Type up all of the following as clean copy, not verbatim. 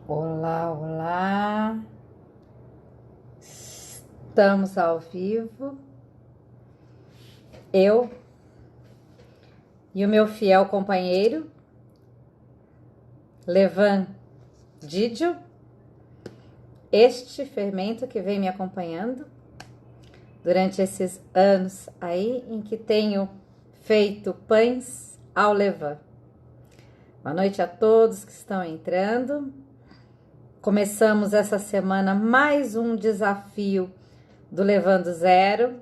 Olá, olá, estamos ao vivo, eu e o meu fiel companheiro, Levan Didio, este fermento que vem me acompanhando durante esses anos aí em que tenho feito pães ao levain. Boa noite a todos que estão entrando. Começamos essa semana mais um desafio do Levando Zero.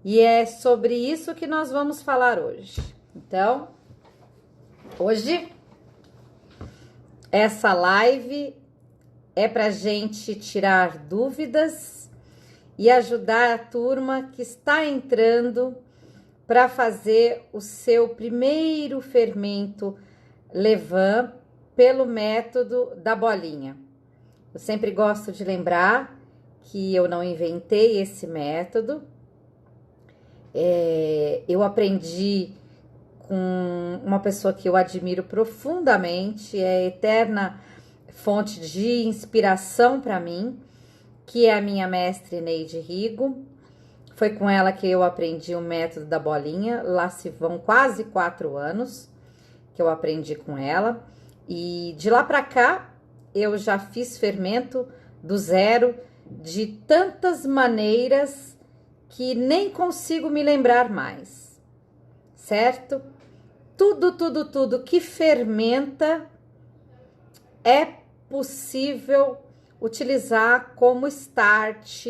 E é sobre isso que nós vamos falar hoje. Então, hoje, essa live é para gente tirar dúvidas e ajudar a turma que está entrando para fazer o seu primeiro fermento levain pelo método da bolinha. Eu sempre gosto de lembrar que eu não inventei esse método. Eu aprendi com uma pessoa que eu admiro profundamente, é eterna fonte de inspiração para mim, que é a minha mestre Neide Rigo. Foi com ela que eu aprendi o método da bolinha, lá se vão quase 4 anos que eu aprendi com ela. E de lá para cá, eu já fiz fermento do zero de tantas maneiras que nem consigo me lembrar mais, certo? Tudo que fermenta é possível utilizar como start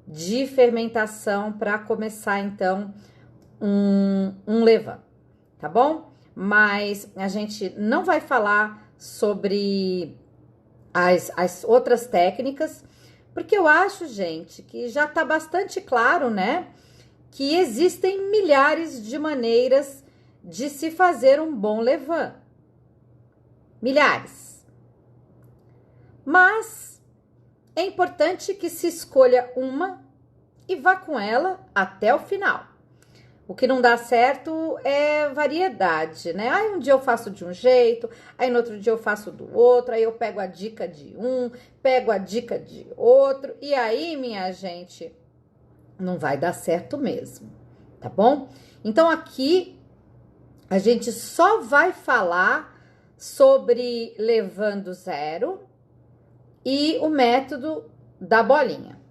de fermentação para começar, então, um levain, tá bom? Mas a gente não vai falar sobre as outras técnicas, porque eu acho, gente, que já tá bastante claro, né? Que existem milhares de maneiras de se fazer um bom levain. Milhares. Mas é importante que se escolha uma e vá com ela até o final. O que não dá certo é variedade, né? Aí um dia eu faço de um jeito, aí no outro dia eu faço do outro, aí eu pego a dica de um, pego a dica de outro, e aí, minha gente, não vai dar certo mesmo, tá bom? Então aqui a gente só vai falar sobre levando zero e o método da bolinha.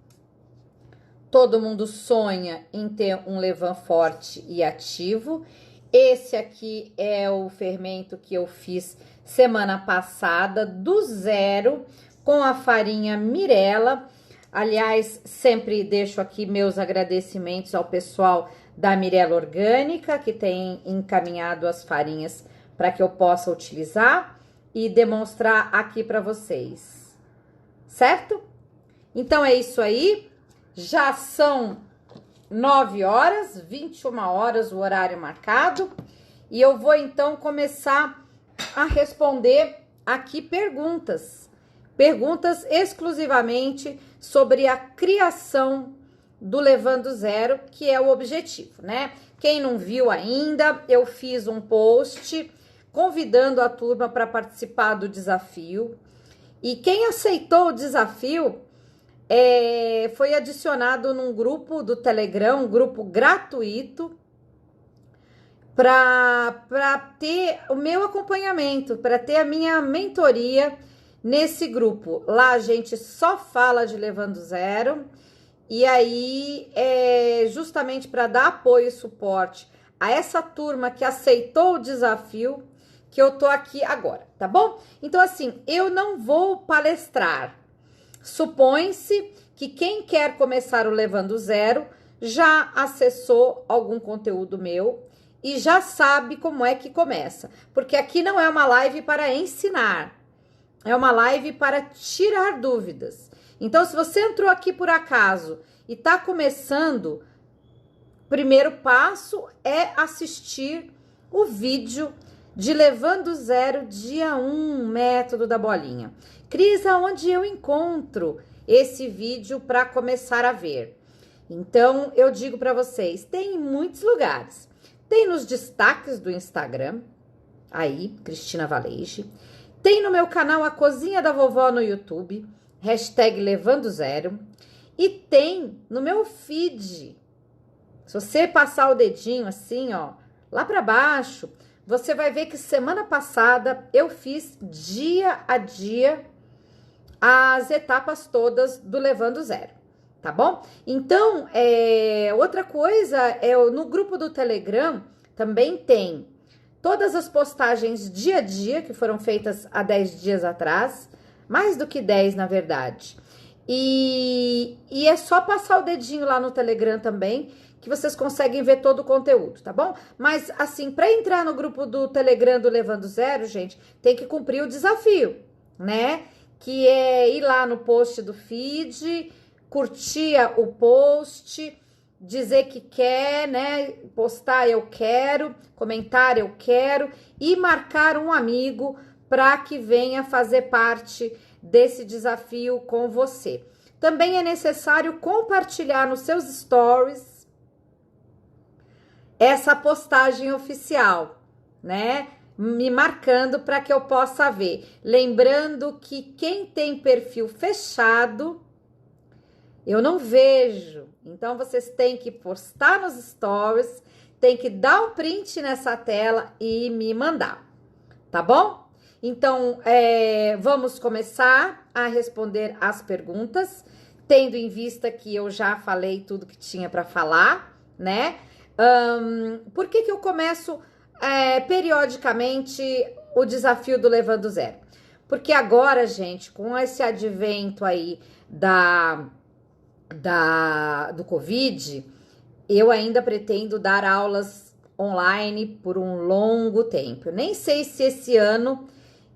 Todo mundo sonha em ter um levain forte e ativo. Esse aqui é o fermento que eu fiz semana passada, do zero, com a farinha Mirella. Aliás, sempre deixo aqui meus agradecimentos ao pessoal da Mirella Orgânica, que tem encaminhado as farinhas para que eu possa utilizar e demonstrar aqui para vocês. Certo? Então, é isso aí. Já são 9 horas, 21 horas o horário marcado. E eu vou, então, começar a responder aqui perguntas. Perguntas exclusivamente sobre a criação do Levando Zero, que é o objetivo, né? Quem não viu ainda, eu fiz um post convidando a turma para participar do desafio. E quem aceitou o desafio foi adicionado num grupo do Telegram, um grupo gratuito, para ter o meu acompanhamento, para ter a minha mentoria nesse grupo. Lá a gente só fala de Levando Zero, e aí justamente para dar apoio e suporte a essa turma que aceitou o desafio, que eu tô aqui agora, tá bom? Então, assim, eu não vou palestrar. Supõe-se que quem quer começar o Levando Zero já acessou algum conteúdo meu e já sabe como é que começa. Porque aqui não é uma live para ensinar, é uma live para tirar dúvidas. Então, se você entrou aqui por acaso e tá começando, o primeiro passo é assistir o vídeo de Levando Zero dia 1, método da bolinha. Cris, aonde eu encontro esse vídeo para começar a ver? Então, eu digo para vocês, tem em muitos lugares. Tem nos destaques do Instagram, aí, Cristina Valege. Tem no meu canal a Cozinha da Vovó no YouTube, hashtag Levando Zero. E tem no meu feed. Se você passar o dedinho assim, ó, lá para baixo, você vai ver que semana passada eu fiz dia a dia as etapas todas do Levando Zero, tá bom? Então, outra coisa, no grupo do Telegram também tem todas as postagens dia a dia, que foram feitas há 10 dias atrás, mais do que 10, na verdade. E é só passar o dedinho lá no Telegram também, que vocês conseguem ver todo o conteúdo, tá bom? Mas, assim, para entrar no grupo do Telegram do Levando Zero, gente, tem que cumprir o desafio, né? Que é ir lá no post do feed, curtir o post, dizer que quer, né? Postar eu quero, comentar eu quero e marcar um amigo para que venha fazer parte desse desafio com você. Também é necessário compartilhar nos seus stories essa postagem oficial, né? Me marcando para que eu possa ver. Lembrando que quem tem perfil fechado, eu não vejo. Então, vocês têm que postar nos stories, tem que dar um print nessa tela e me mandar, tá bom? Então, vamos começar a responder as perguntas, tendo em vista que eu já falei tudo que tinha para falar, né? Por que eu começo periodicamente o desafio do Levando Zero? Porque agora, gente, com esse advento aí do Covid, eu ainda pretendo dar aulas online por um longo tempo. Eu nem sei se esse ano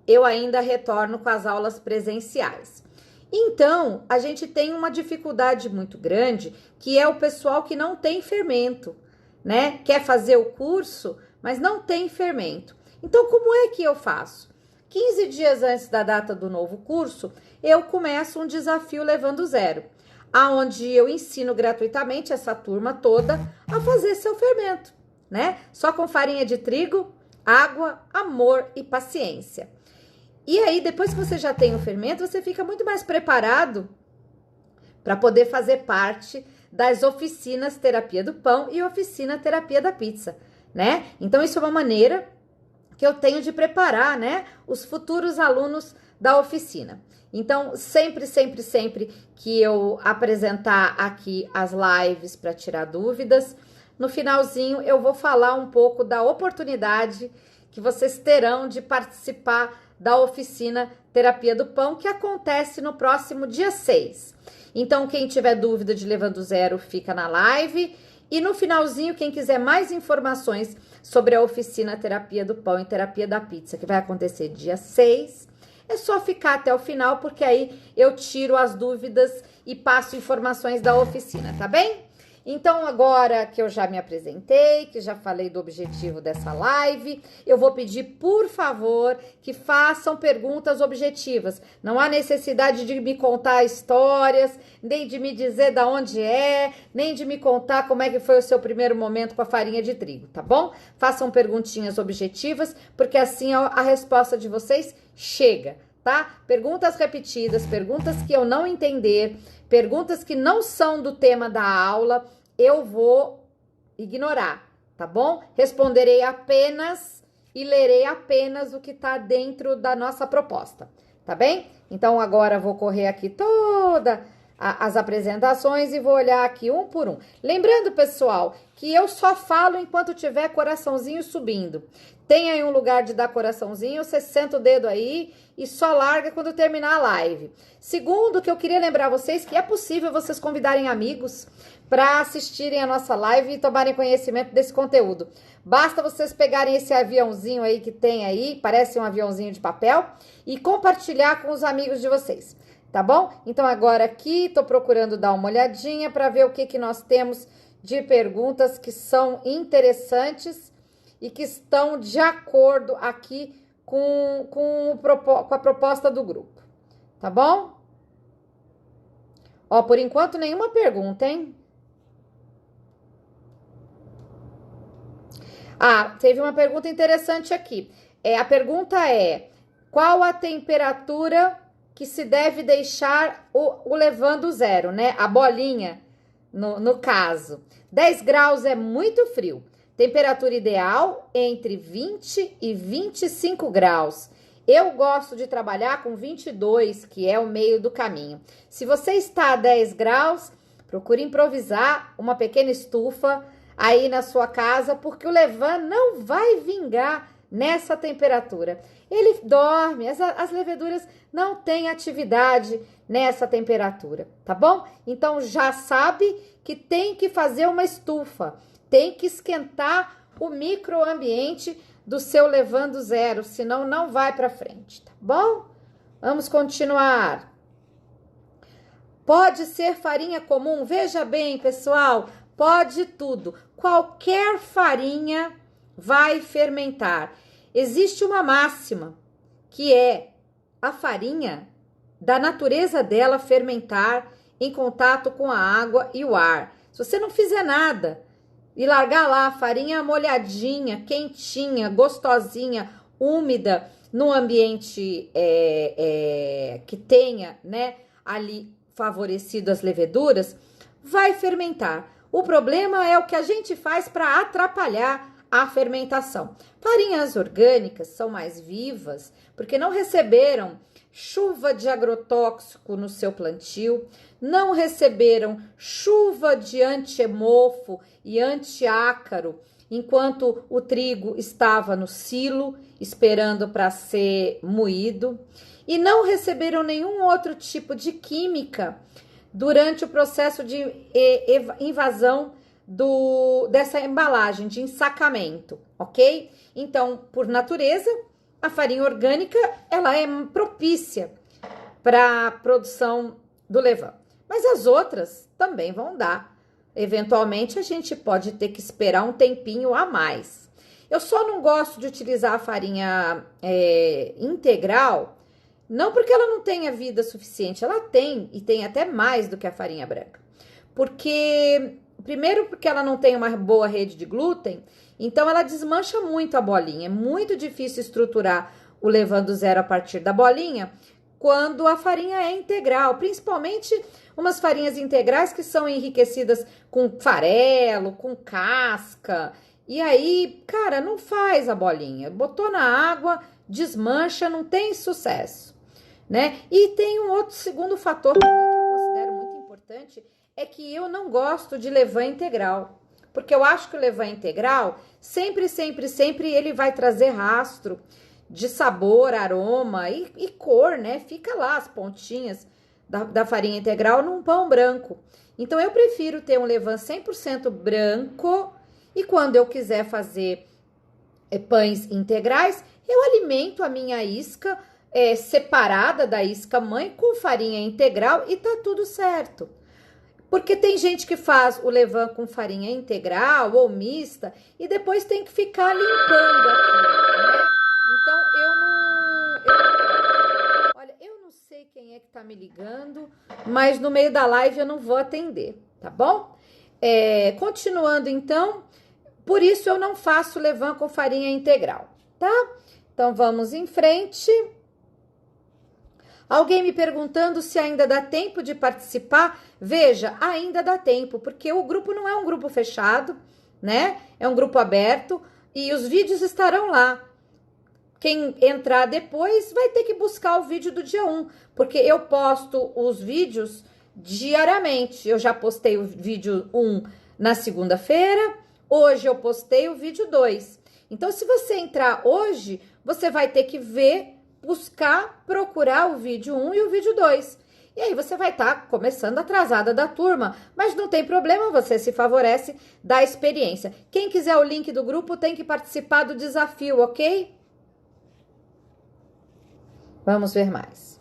eu ainda retorno com as aulas presenciais. Então, a gente tem uma dificuldade muito grande, que é o pessoal que não tem fermento, né? Quer fazer o curso, mas não tem fermento. Então, como é que eu faço? 15 dias antes da data do novo curso, eu começo um desafio Levando Zero, aonde eu ensino gratuitamente essa turma toda a fazer seu fermento, né? Só com farinha de trigo, água, amor e paciência. E aí, depois que você já tem o fermento, você fica muito mais preparado para poder fazer parte das oficinas Terapia do Pão e oficina Terapia da Pizza, né? Então, isso é uma maneira que eu tenho de preparar, né, os futuros alunos da oficina. Então, sempre que eu apresentar aqui as lives para tirar dúvidas, no finalzinho eu vou falar um pouco da oportunidade que vocês terão de participar da oficina Terapia do Pão, que acontece no próximo dia 6. Então, quem tiver dúvida de Levando Zero, fica na live. E no finalzinho, quem quiser mais informações sobre a oficina Terapia do Pão e Terapia da Pizza, que vai acontecer dia 6, é só ficar até o final, porque aí eu tiro as dúvidas e passo informações da oficina, tá bem? Então, agora que eu já me apresentei, que já falei do objetivo dessa live, eu vou pedir, por favor, que façam perguntas objetivas. Não há necessidade de me contar histórias, nem de me dizer da onde nem de me contar como é que foi o seu primeiro momento com a farinha de trigo, tá bom? Façam perguntinhas objetivas, porque assim a resposta de vocês chega, tá? Perguntas repetidas, perguntas que eu não entender, perguntas que não são do tema da aula, eu vou ignorar, tá bom? Responderei apenas e lerei apenas o que tá dentro da nossa proposta, tá bem? Então, agora vou correr aqui todas as apresentações e vou olhar aqui um por um. Lembrando, pessoal, que eu só falo enquanto tiver coraçãozinho subindo. Tem aí um lugar de dar coraçãozinho, você senta o dedo aí e só larga quando terminar a live. Segundo, que eu queria lembrar vocês que é possível vocês convidarem amigos para assistirem a nossa live e tomarem conhecimento desse conteúdo. Basta vocês pegarem esse aviãozinho aí que tem aí, parece um aviãozinho de papel, e compartilhar com os amigos de vocês, tá bom? Então agora aqui tô procurando dar uma olhadinha para ver o que nós temos de perguntas que são interessantes e que estão de acordo aqui com a proposta do grupo, tá bom? Ó, por enquanto nenhuma pergunta, hein? Ah, teve uma pergunta interessante aqui. A pergunta é: Qual a temperatura que se deve deixar o levando zero, né? A bolinha, no caso. 10 graus é muito frio. Temperatura ideal entre 20 e 25 graus. Eu gosto de trabalhar com 22, que é o meio do caminho. Se você está a 10 graus, procure improvisar uma pequena estufa aí na sua casa, porque o levain não vai vingar nessa temperatura. Ele dorme, as leveduras não têm atividade nessa temperatura, tá bom? Então já sabe que tem que fazer uma estufa, tem que esquentar o microambiente do seu levando zero, senão não vai para frente, tá bom? Vamos continuar. Pode ser farinha comum? Veja bem, pessoal, pode tudo. Qualquer farinha vai fermentar. Existe uma máxima, que é a farinha, da natureza dela fermentar em contato com a água e o ar. Se você não fizer nada e largar lá a farinha molhadinha, quentinha, gostosinha, úmida, num ambiente que tenha, né, ali favorecido as leveduras, vai fermentar. O problema é o que a gente faz para atrapalhar a fermentação. Farinhas orgânicas são mais vivas porque não receberam chuva de agrotóxico no seu plantio, não receberam chuva de anti-mofo e anti-ácaro enquanto o trigo estava no silo esperando para ser moído, e não receberam nenhum outro tipo de química durante o processo de invasão dessa embalagem, de ensacamento, ok? Então, por natureza, a farinha orgânica, ela é propícia para a produção do levain. Mas as outras também vão dar. Eventualmente, a gente pode ter que esperar um tempinho a mais. Eu só não gosto de utilizar a farinha integral, não porque ela não tenha vida suficiente, ela tem, e tem até mais do que a farinha branca. Primeiro porque ela não tem uma boa rede de glúten, então ela desmancha muito a bolinha. É muito difícil estruturar o levando zero a partir da bolinha quando a farinha é integral, principalmente umas farinhas integrais que são enriquecidas com farelo, com casca. E aí, cara, não faz a bolinha. Botou na água, desmancha, não tem sucesso, né? E tem um outro segundo fator que eu considero muito importante, é que eu não gosto de levain integral, porque eu acho que o levain integral sempre ele vai trazer rastro de sabor, aroma e cor, né? Fica lá as pontinhas da farinha integral num pão branco. Então eu prefiro ter um levain 100% branco, e quando eu quiser fazer pães integrais, eu alimento a minha isca separada da isca mãe com farinha integral e tá tudo certo. Porque tem gente que faz o levain com farinha integral ou mista e depois tem que ficar limpando aquilo, né? Então, Olha, eu não sei quem é que tá me ligando, mas no meio da live eu não vou atender, tá bom? Continuando então, por isso eu não faço levain com farinha integral, tá? Então, vamos em frente. Alguém me perguntando se ainda dá tempo de participar. Veja, ainda dá tempo, porque o grupo não é um grupo fechado, né? É um grupo aberto e os vídeos estarão lá. Quem entrar depois vai ter que buscar o vídeo do dia 1, porque eu posto os vídeos diariamente. Eu já postei o vídeo 1 na segunda-feira, hoje eu postei o vídeo 2. Então, se você entrar hoje, você vai ter que buscar, procurar o vídeo 1 e o vídeo 2. E aí você vai estar começando atrasada da turma, mas não tem problema, você se favorece da experiência. Quem quiser o link do grupo tem que participar do desafio, ok? Vamos ver mais.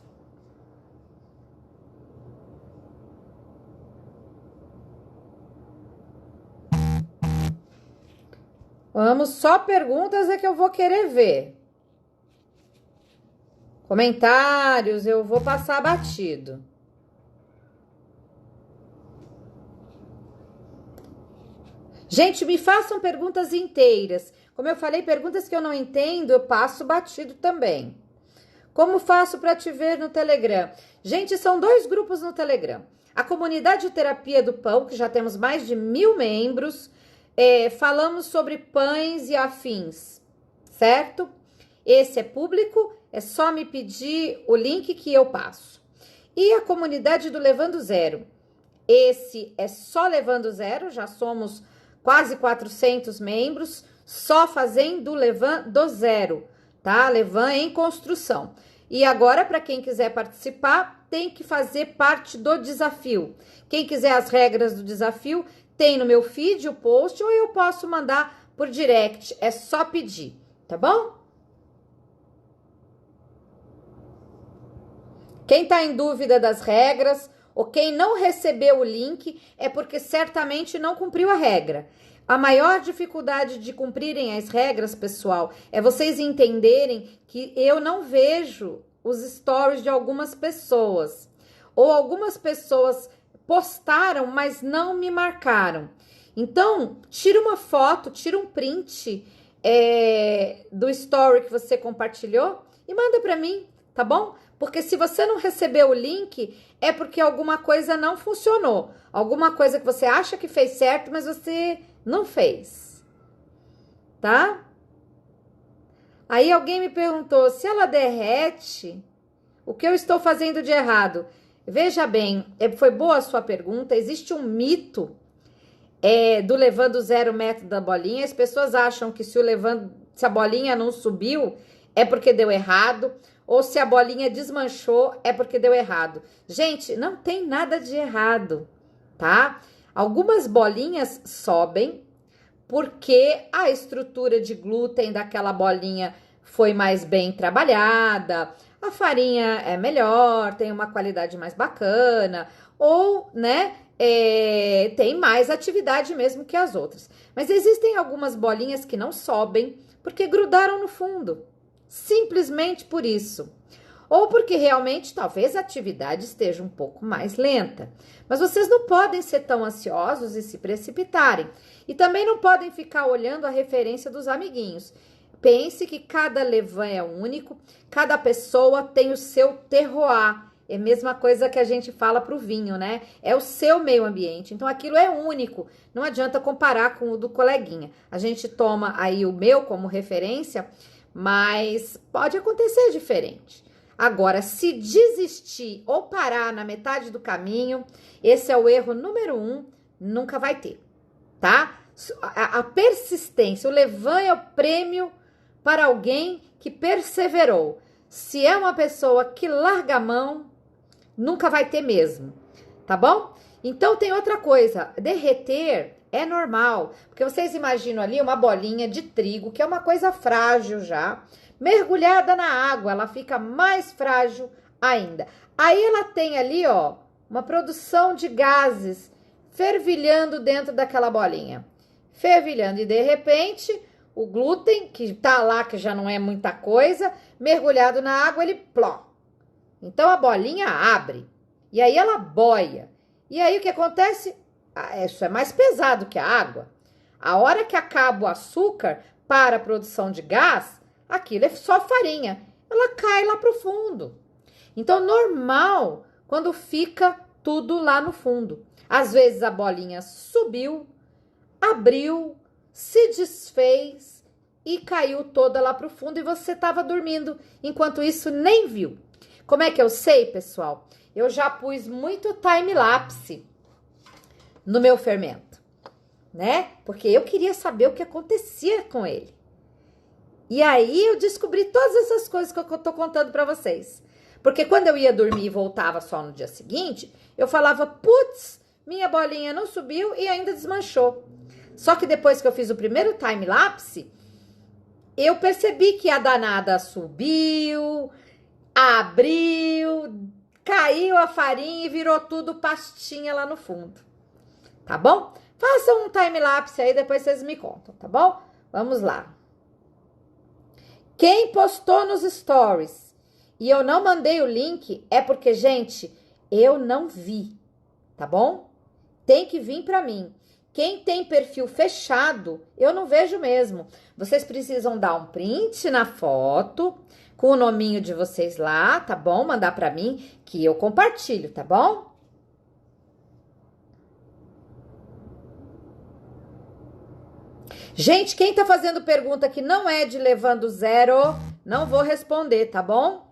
Vamos, só perguntas é que eu vou querer ver. Comentários, eu vou passar batido. Gente, me façam perguntas inteiras. Como eu falei, perguntas que eu não entendo, eu passo batido também. Como faço para te ver no Telegram? Gente, são 2 grupos no Telegram. A comunidade de terapia do pão, que já temos mais de 1000 membros, falamos sobre pães e afins, certo? Esse é público, é só me pedir o link que eu passo. E a comunidade do Levando Zero. Esse é só Levando Zero, já somos quase 400 membros, só fazendo Levando Zero, tá? Levan em construção. E agora, para quem quiser participar, tem que fazer parte do desafio. Quem quiser as regras do desafio, tem no meu feed o post, ou eu posso mandar por direct, é só pedir, tá bom? Quem tá em dúvida das regras, ou quem não recebeu o link, é porque certamente não cumpriu a regra. A maior dificuldade de cumprirem as regras, pessoal, é vocês entenderem que eu não vejo os stories de algumas pessoas. Ou algumas pessoas postaram, mas não me marcaram. Então, tira uma foto, tira um print do story que você compartilhou e manda para mim, tá bom? Porque se você não recebeu o link, é porque alguma coisa não funcionou. Alguma coisa que você acha que fez certo, mas você não fez. Tá? Aí alguém me perguntou, se ela derrete, o que eu estou fazendo de errado? Veja bem, foi boa a sua pergunta. Existe um mito do Levando Zero método da bolinha. As pessoas acham que se a bolinha não subiu, é porque deu errado. Ou se a bolinha desmanchou, é porque deu errado. Gente, não tem nada de errado, tá? Algumas bolinhas sobem porque a estrutura de glúten daquela bolinha foi mais bem trabalhada, a farinha é melhor, tem uma qualidade mais bacana, ou, né, tem mais atividade mesmo que as outras. Mas existem algumas bolinhas que não sobem porque grudaram no fundo. Simplesmente por isso. Ou porque realmente talvez a atividade esteja um pouco mais lenta. Mas vocês não podem ser tão ansiosos e se precipitarem. E também não podem ficar olhando a referência dos amiguinhos. Pense que cada levain é único, cada pessoa tem o seu terroir. É a mesma coisa que a gente fala para o vinho, né? É o seu meio ambiente. Então, aquilo é único. Não adianta comparar com o do coleguinha. A gente toma aí o meu como referência, mas pode acontecer diferente. Agora, se desistir ou parar na metade do caminho, esse é o erro número 1, nunca vai ter, tá? A persistência, o levain é o prêmio para alguém que perseverou. Se é uma pessoa que larga a mão, nunca vai ter mesmo, tá bom? Então, tem outra coisa, derreter é normal, porque vocês imaginam ali uma bolinha de trigo, que é uma coisa frágil já, mergulhada na água, ela fica mais frágil ainda. Aí ela tem ali, ó, uma produção de gases fervilhando dentro daquela bolinha. Fervilhando, e de repente, o glúten, que tá lá, que já não é muita coisa, mergulhado na água, ele pló. Então, a bolinha abre, e aí ela boia. E aí, o que acontece? Isso é mais pesado que a água. A hora que acaba o açúcar para a produção de gás, aquilo é só farinha. Ela cai lá pro fundo. Então, normal quando fica tudo lá no fundo. Às vezes a bolinha subiu, abriu, se desfez e caiu toda lá pro fundo e você estava dormindo. Enquanto isso, nem viu. Como é que eu sei, pessoal? Eu já pus muito time-lapse no meu fermento, né? Porque eu queria saber o que acontecia com ele. E aí eu descobri todas essas coisas que eu tô contando para vocês. Porque quando eu ia dormir e voltava só no dia seguinte, eu falava, putz, minha bolinha não subiu e ainda desmanchou. Só que depois que eu fiz o primeiro time-lapse, eu percebi que a danada subiu, abriu, caiu a farinha e virou tudo pastinha lá no fundo. Tá bom? Façam um time-lapse aí, depois vocês me contam, tá bom? Vamos lá. Quem postou nos stories e eu não mandei o link é porque, gente, eu não vi, tá bom? Tem que vir pra mim. Quem tem perfil fechado, eu não vejo mesmo. Vocês precisam dar um print na foto, com o nominho de vocês lá, tá bom? Mandar pra mim que eu compartilho, tá bom? Gente, quem tá fazendo pergunta que não é de levando zero, não vou responder, tá bom?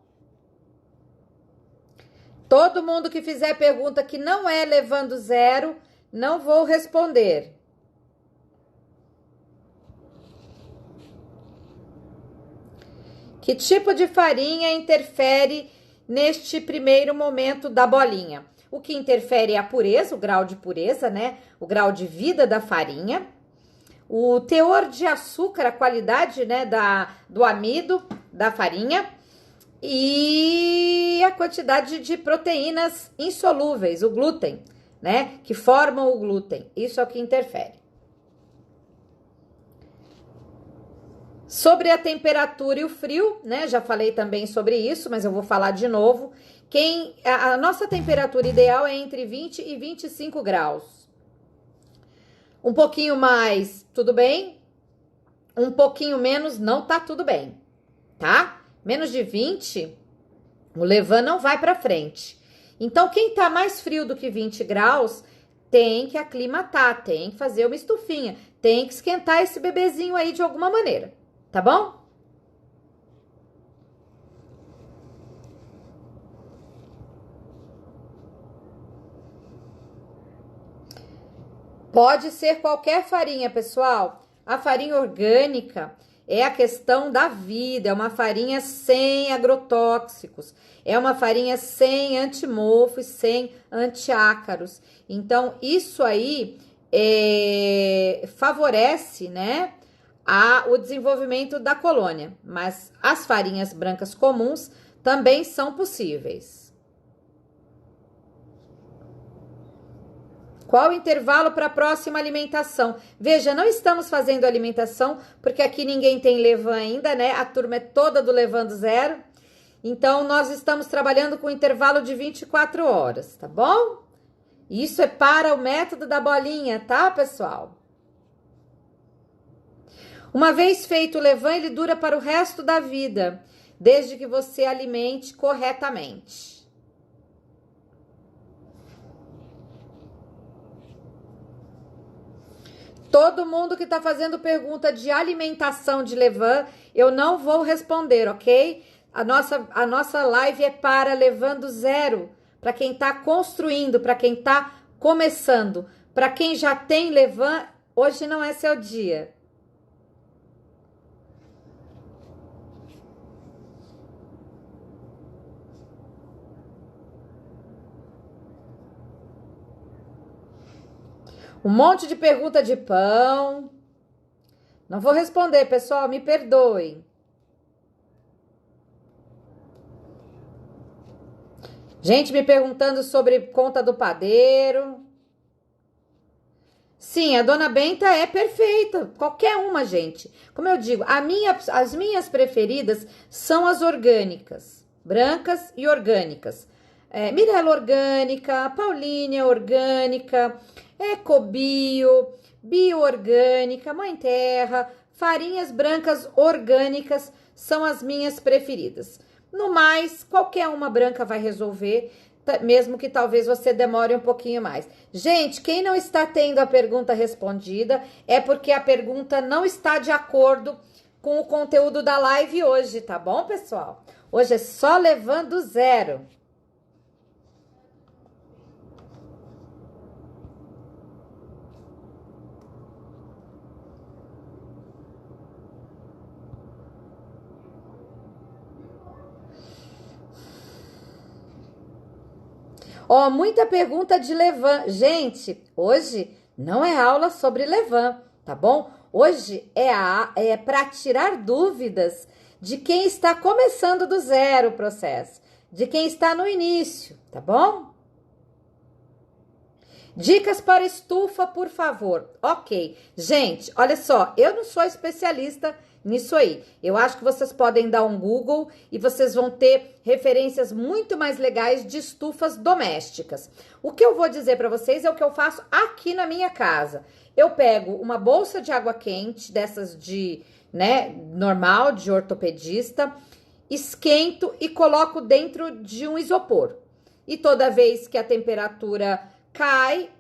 Todo mundo que fizer pergunta que não é levando zero, não vou responder. Que tipo de farinha interfere neste primeiro momento da bolinha? O que interfere é a pureza, o grau de pureza, né? O grau de vida da farinha. O teor de açúcar, a qualidade, né, do amido da farinha. E a quantidade de proteínas insolúveis, o glúten, né? Que formam o glúten. Isso é o que interfere. Sobre a temperatura e o frio, né? Já falei também sobre isso, mas eu vou falar de novo. A nossa temperatura ideal é entre 20 e 25 graus. Um pouquinho mais, tudo bem? Um pouquinho menos, não tá tudo bem, tá? Menos de 20, o levain não vai para frente. Então, quem tá mais frio do que 20 graus, tem que aclimatar, tem que fazer uma estufinha, tem que esquentar esse bebezinho aí de alguma maneira. Tá bom? Pode ser qualquer farinha, pessoal. A farinha orgânica é a questão da vida, é uma farinha sem agrotóxicos, é uma farinha sem antimofo e sem antiácaros. Então, isso aí favorece, né? O desenvolvimento da colônia, mas as farinhas brancas comuns também são possíveis. Qual o intervalo para a próxima alimentação? Veja, não estamos fazendo alimentação, porque aqui ninguém tem levain ainda, né? A turma é toda do levando zero. Então, nós estamos trabalhando com intervalo de 24 horas, tá bom? Isso é para o método da bolinha, tá, pessoal? Uma vez feito o levain, ele dura para o resto da vida, desde que você alimente corretamente. Todo mundo que tá fazendo pergunta de alimentação de levain, eu não vou responder, ok? A nossa live é para levando zero, para quem tá construindo, para quem tá começando. Para quem já tem levain, hoje não é seu dia. Um monte de pergunta de pão. Não vou responder, pessoal, me perdoem. Gente me perguntando sobre conta do padeiro. Sim, a Dona Benta é perfeita. Qualquer uma, gente. Como eu digo, as minhas preferidas são as orgânicas. Brancas e orgânicas. Mirella orgânica, Paulínia orgânica, Ecobio, bio-orgânica, Mãe Terra, farinhas brancas orgânicas são as minhas preferidas. No mais, qualquer uma branca vai resolver, mesmo que talvez você demore um pouquinho mais. Gente, quem não está tendo a pergunta respondida é porque a pergunta não está de acordo com o conteúdo da live hoje, tá bom, pessoal? Hoje é só levando zero. Ó, muita pergunta de levain. Gente, hoje não é aula sobre levain, tá bom? Hoje é para tirar dúvidas de quem está começando do zero o processo, de quem está no início, tá bom? Dicas para estufa, por favor. Ok. Gente, olha só, eu não sou especialista nisso aí. Eu acho que vocês podem dar um Google e vocês vão ter referências muito mais legais de estufas domésticas. O que eu vou dizer para vocês é o que eu faço aqui na minha casa. Eu pego uma bolsa de água quente, dessas de, né, normal, de ortopedista, esquento e coloco dentro de um isopor. E toda vez que a temperatura cai,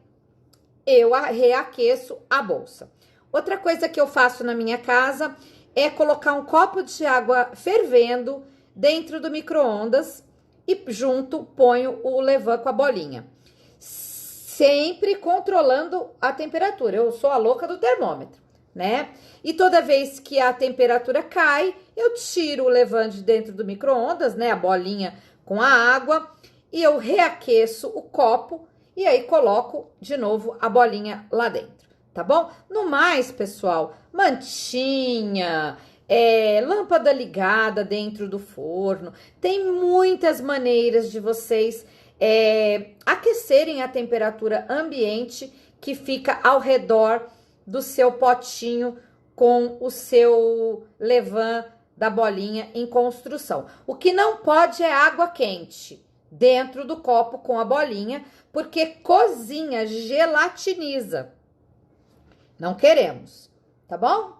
eu reaqueço a bolsa. Outra coisa que eu faço na minha casa é colocar um copo de água fervendo dentro do micro-ondas e junto ponho o levain com a bolinha. Sempre controlando a temperatura. Eu sou a louca do termômetro, né? E toda vez que a temperatura cai, eu tiro o levain de dentro do micro-ondas, né? A bolinha com a água, e eu reaqueço o copo e aí coloco de novo a bolinha lá dentro, tá bom? No mais, pessoal, mantinha, lâmpada ligada dentro do forno, tem muitas maneiras de vocês aquecerem a temperatura ambiente que fica ao redor do seu potinho com o seu levain da bolinha em construção. O que não pode é água quente dentro do copo com a bolinha, porque cozinha, gelatiniza. Não queremos, tá bom?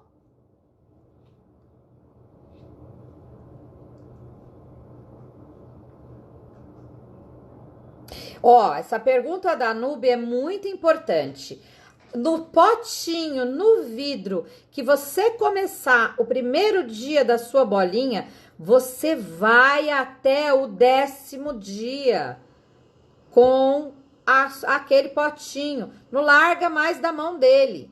Ó, essa pergunta da Nube é muito importante. No potinho, no vidro, que você começar o primeiro dia da sua bolinha, você vai até o 10º dia com aquele potinho. Não larga mais da mão dele,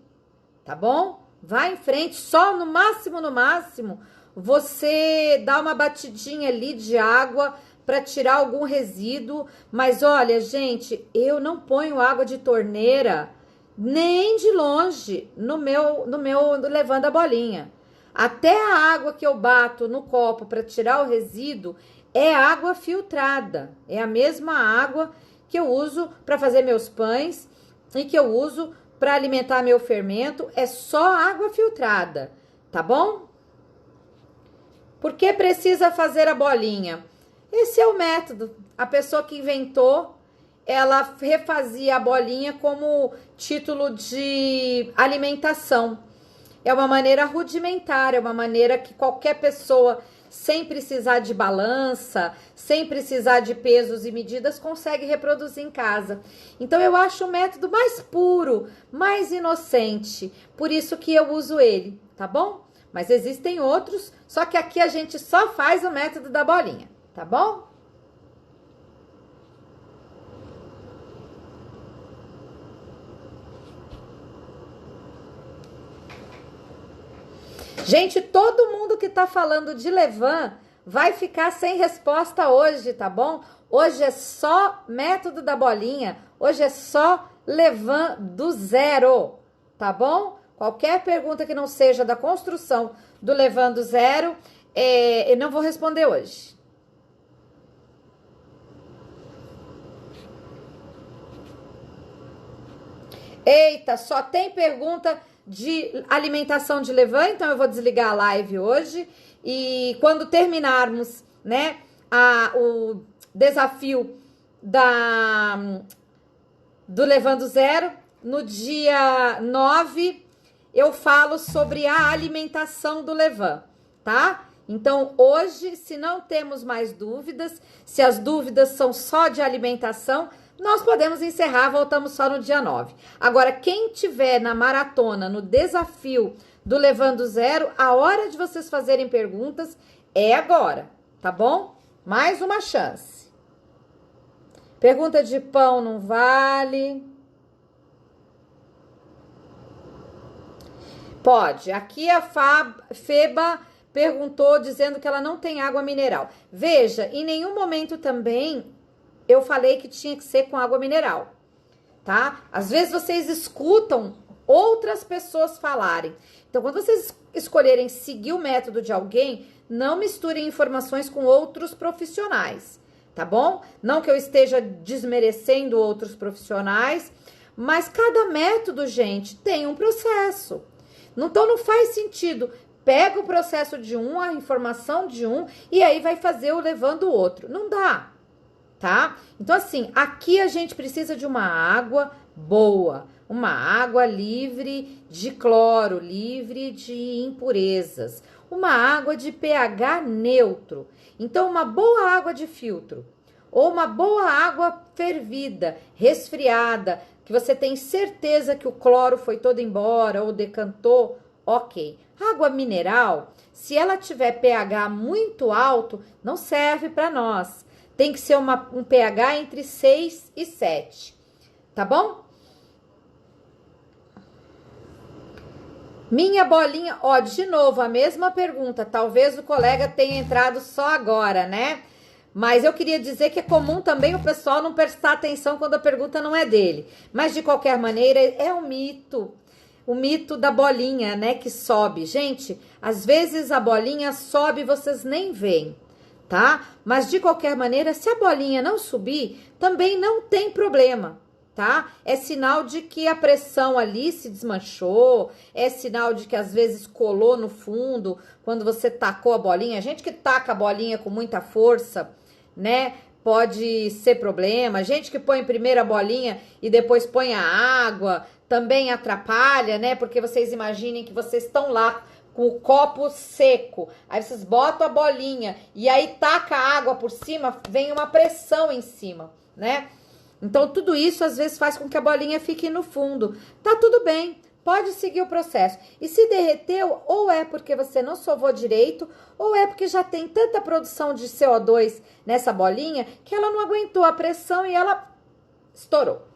tá bom? Vai em frente, só no máximo, você dá uma batidinha ali de água para tirar algum resíduo. Mas olha, gente, eu não ponho água de torneira nem de longe no meu levando a bolinha. Até a água que eu bato no copo para tirar o resíduo é água filtrada. É a mesma água que eu uso para fazer meus pães e que eu uso para alimentar meu fermento. É só água filtrada, tá bom? Por que precisa fazer a bolinha? Esse é o método. A pessoa que inventou, ela refazia a bolinha como título de alimentação. É uma maneira rudimentar, é uma maneira que qualquer pessoa, sem precisar de balança, sem precisar de pesos e medidas, consegue reproduzir em casa. Então, eu acho o método mais puro, mais inocente. Por isso que eu uso ele, tá bom? Mas existem outros, só que aqui a gente só faz o método da bolinha, tá bom? Gente, todo mundo que tá falando de levain vai ficar sem resposta hoje, tá bom? Hoje é só método da bolinha, hoje é só levain do zero, tá bom? Qualquer pergunta que não seja da construção do levain do zero, eu não vou responder hoje. Eita, só tem pergunta de alimentação de levain, então eu vou desligar a live hoje. E quando terminarmos, né, o desafio do Levain do Zero, no dia 9, eu falo sobre a alimentação do levain, tá? Então, hoje, se não temos mais dúvidas, se as dúvidas são só de alimentação, nós podemos encerrar, voltamos só no dia 9. Agora, quem tiver na maratona, no desafio do Levain do Zero, a hora de vocês fazerem perguntas é agora, tá bom? Mais uma chance. Pergunta de pão não vale. Pode. Aqui a Feba perguntou, dizendo que ela não tem água mineral. Veja, em nenhum momento também eu falei que tinha que ser com água mineral, tá? Às vezes vocês escutam outras pessoas falarem. Então, quando vocês escolherem seguir o método de alguém, não misturem informações com outros profissionais, tá bom? Não que eu esteja desmerecendo outros profissionais, mas cada método, gente, tem um processo. Então, não faz sentido. Pega o processo de um, a informação de um, e aí vai fazer o levando o outro. Não dá, tá? Então, assim, aqui a gente precisa de uma água boa, uma água livre de cloro, livre de impurezas, uma água de pH neutro. Então, uma boa água de filtro ou uma boa água fervida, resfriada, que você tem certeza que o cloro foi todo embora ou decantou, ok. Água mineral, se ela tiver pH muito alto, não serve para nós. Tem que ser um pH entre 6 e 7, tá bom? Minha bolinha, ó, de novo, a mesma pergunta. Talvez o colega tenha entrado só agora, né? Mas eu queria dizer que é comum também o pessoal não prestar atenção quando a pergunta não é dele. Mas, de qualquer maneira, é um mito. O mito da bolinha, né, que sobe. Gente, às vezes a bolinha sobe e vocês nem veem, tá? Mas, de qualquer maneira, se a bolinha não subir, também não tem problema, tá? É sinal de que a pressão ali se desmanchou, é sinal de que às vezes colou no fundo, quando você tacou a bolinha. Gente que taca a bolinha com muita força, né? Pode ser problema. Gente que põe primeiro a bolinha e depois põe a água, também atrapalha, né? Porque vocês imaginem que vocês estão lá com o copo seco, aí vocês botam a bolinha e aí taca a água por cima, vem uma pressão em cima, né? Então, tudo isso às vezes faz com que a bolinha fique no fundo. Tá tudo bem, pode seguir o processo. E se derreteu, ou é porque você não sovou direito, ou é porque já tem tanta produção de CO2 nessa bolinha que ela não aguentou a pressão e ela estourou.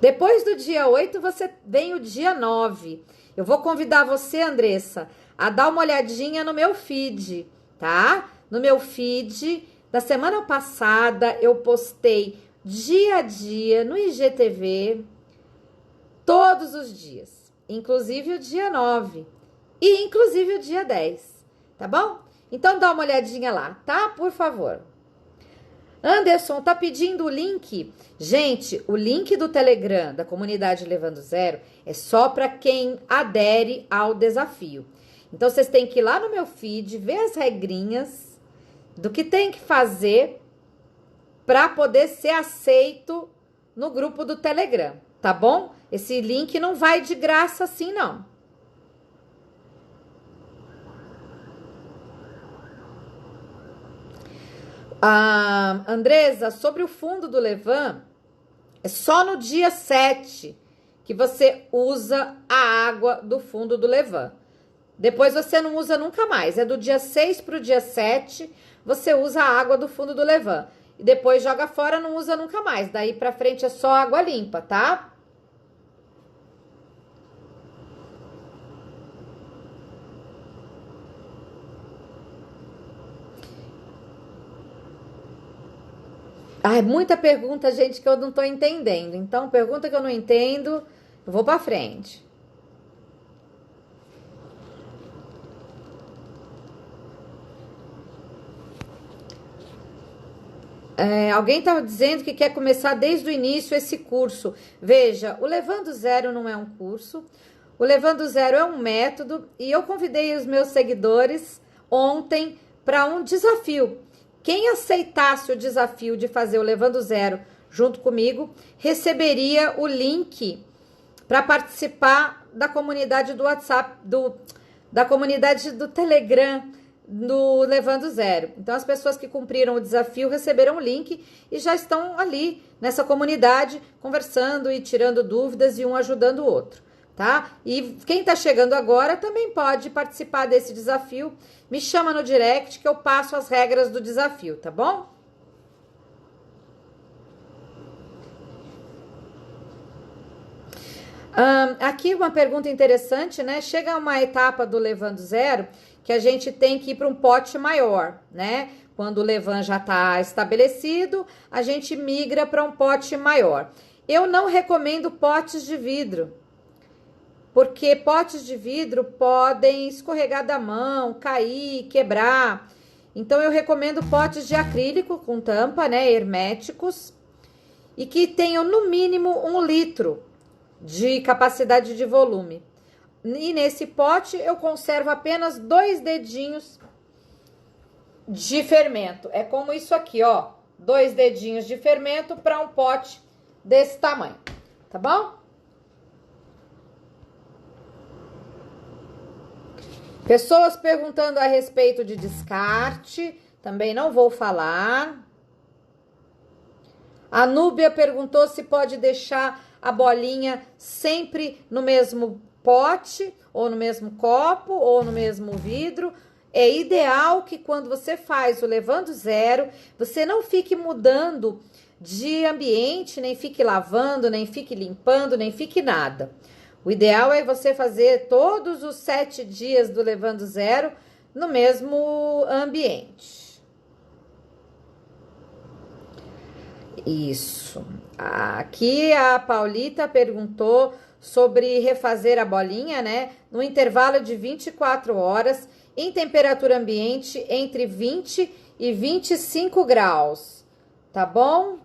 Depois do dia 8, você vem o dia 9. Eu vou convidar você, Andressa, a dar uma olhadinha no meu feed, tá? No meu feed da semana passada, eu postei dia a dia no IGTV, todos os dias, inclusive o dia 9 e inclusive o dia 10, tá bom? Então dá uma olhadinha lá, tá? Por favor. Anderson, tá pedindo o link? Gente, o link do Telegram da comunidade Levando Zero é só para quem adere ao desafio. Então, vocês têm que ir lá no meu feed, ver as regrinhas do que tem que fazer para poder ser aceito no grupo do Telegram, tá bom? Esse link não vai de graça assim, não. Andresa, sobre o fundo do Levan, é só no dia 7 que você usa a água do fundo do Levan. Depois você não usa nunca mais. É do dia 6 para o dia 7, você usa a água do fundo do Levan. E depois joga fora, não usa nunca mais. Daí para frente é só água limpa, tá? É muita pergunta, gente, que eu não tô entendendo. Então, pergunta que eu não entendo, eu vou para frente. Alguém tá dizendo que quer começar desde o início esse curso. Veja, o Levando Zero não é um curso. O Levando Zero é um método e eu convidei os meus seguidores ontem para um desafio. Quem aceitasse o desafio de fazer o Levando Zero junto comigo, receberia o link para participar da comunidade do WhatsApp, da comunidade do Telegram do Levando Zero. Então, as pessoas que cumpriram o desafio receberam o link e já estão ali nessa comunidade conversando e tirando dúvidas e um ajudando o outro, tá? E quem tá chegando agora também pode participar desse desafio. Me chama no direct que eu passo as regras do desafio, tá bom? Aqui uma pergunta interessante, né? Chega uma etapa do Levando Zero que a gente tem que ir para um pote maior, né? Quando o Levan já está estabelecido, a gente migra para um pote maior. Eu não recomendo potes de vidro, porque potes de vidro podem escorregar da mão, cair, quebrar. Então, eu recomendo potes de acrílico com tampa, né? Herméticos, e que tenham no mínimo 1 litro de capacidade de volume. E nesse pote eu conservo apenas 2 dedinhos de fermento. É como isso aqui, ó. 2 dedinhos de fermento para um pote desse tamanho, tá bom? Pessoas perguntando a respeito de descarte, também não vou falar. A Núbia perguntou se pode deixar a bolinha sempre no mesmo pote, ou no mesmo copo, ou no mesmo vidro. É ideal que quando você faz o levando zero, você não fique mudando de ambiente, nem fique lavando, nem fique limpando, nem fique nada. O ideal é você fazer todos os 7 dias do levando zero no mesmo ambiente. Isso. Aqui a Paulita perguntou sobre refazer a bolinha, né? No intervalo de 24 horas, em temperatura ambiente entre 20 e 25 graus. Tá bom?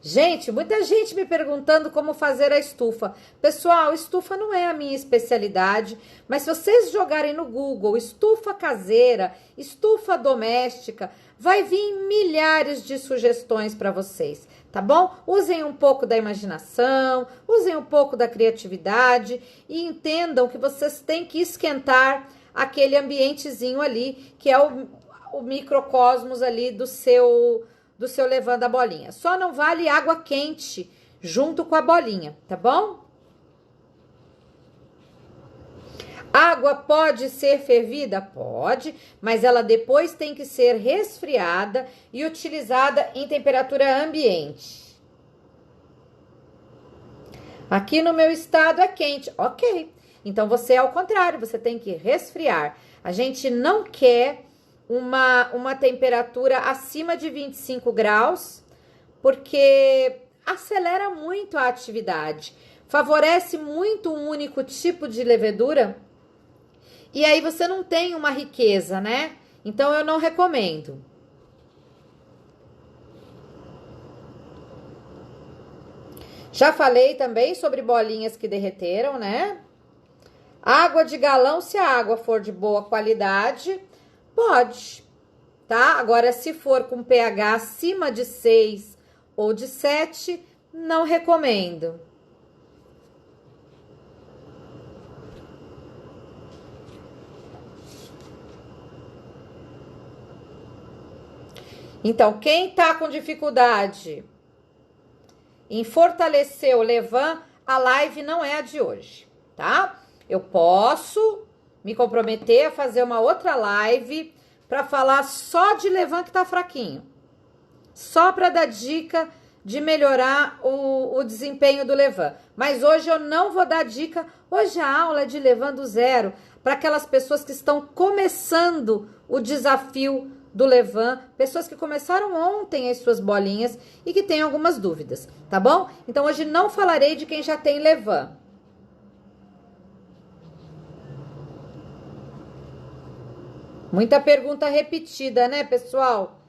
Gente, muita gente me perguntando como fazer a estufa. Pessoal, estufa não é a minha especialidade, mas se vocês jogarem no Google estufa caseira, estufa doméstica, vai vir milhares de sugestões para vocês, tá bom? Usem um pouco da imaginação, usem um pouco da criatividade e entendam que vocês têm que esquentar aquele ambientezinho ali, que é o microcosmos ali do seu levando a bolinha. Só não vale água quente junto com a bolinha, tá bom? Água pode ser fervida? Pode, mas ela depois tem que ser resfriada e utilizada em temperatura ambiente. Aqui no meu estado é quente, ok. Então você é ao contrário, você tem que resfriar. A gente não quer uma temperatura acima de 25 graus, porque acelera muito a atividade, favorece muito um único tipo de levedura, e aí você não tem uma riqueza, né? Então eu não recomendo. Já falei também sobre bolinhas que derreteram, né? Água de galão, se a água for de boa qualidade, pode, tá? Agora, se for com pH acima de 6 ou de 7, não recomendo. Então, quem tá com dificuldade em fortalecer o levain, a live não é a de hoje, tá? Eu posso me comprometer a fazer uma outra live para falar só de levain que tá fraquinho. Só para dar dica de melhorar o desempenho do levain. Mas hoje eu não vou dar dica. Hoje a aula é de levain do zero para aquelas pessoas que estão começando o desafio do levain, pessoas que começaram ontem as suas bolinhas e que têm algumas dúvidas, tá bom? Então hoje não falarei de quem já tem levain. Muita pergunta repetida, né, pessoal?